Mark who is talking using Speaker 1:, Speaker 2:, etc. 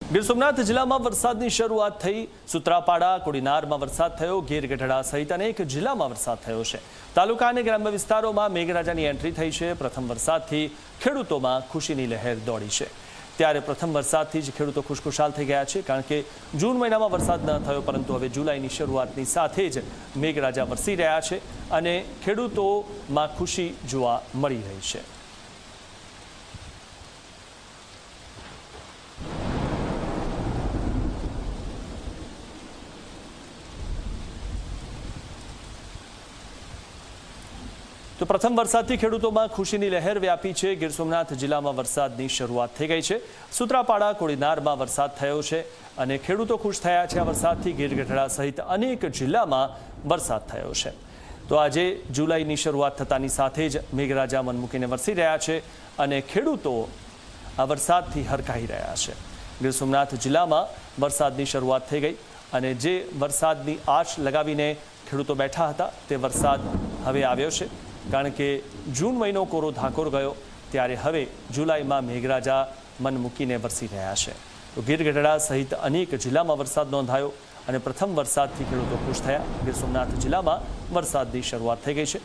Speaker 1: ગીર સોમનાથ જિલ્લામાં વરસાદની શરૂઆત થઈ। સુત્રાપાડા કોડીનારમાં વરસાદ થયો। ગીર ગઢડા સહિત અનેક જિલ્લામાં વરસાદ થયો છે। તાલુકા અને ગ્રામ્ય વિસ્તારોમાં મેઘરાજાની એન્ટ્રી થઈ છે। પ્રથમ વરસાદથી ખેડૂતોમાં ખુશીની લહેર દોડી છે। ત્યારે પ્રથમ વરસાદથી જ ખેડૂતો ખુશખુશાલ થઈ ગયા છે, કારણ કે જૂન મહિનામાં વરસાદ ન થયો, પરંતુ હવે જુલાઈની શરૂઆતની સાથે જ મેઘરાજા વરસી રહ્યા છે અને ખેડૂતોમાં ખુશી જોવા મળી રહી છે। તો પ્રથમ વરસાદથી ખેડૂતોમાં ખુશીની લહેર વ્યાપી છે। ગીર સોમનાથ જિલ્લામાં વરસાદની શરૂઆત થઈ ગઈ છે। સુત્રાપાડા કોડીનારમાં વરસાદ થયો છે અને ખેડૂતો ખુશ થયા છે આ વરસાદથી। ગીર ગઢડા સહિત અનેક જિલ્લામાં વરસાદ થયો છે। તો આજે જુલાઈની શરૂઆત થતાની સાથે જ મેઘરાજા મન મૂકીને વરસી રહ્યા છે અને ખેડૂતો આ વરસાદથી હરખાઈ રહ્યા છે। ગીર સોમનાથ જિલ્લામાં વરસાદની શરૂઆત થઈ ગઈ અને જે વરસાદની આશ લગાવીને ખેડૂતો બેઠા હતા તે વરસાદ હવે આવ્યો છે, કારણ કે જૂન મહિનો કોરો ધાકોર ગયો, ત્યારે હવે જુલાઈમાં મેઘરાજા મન મૂકીને વરસી રહ્યા છે। તો ગીર ગઢડા સહિત અનેક જિલ્લામાં વરસાદ નોંધાયો અને પ્રથમ વરસાદથી ખેડૂતો ખુશ થયા। ગીર સોમનાથ જિલ્લામાં વરસાદની શરૂઆત થઈ ગઈ છે।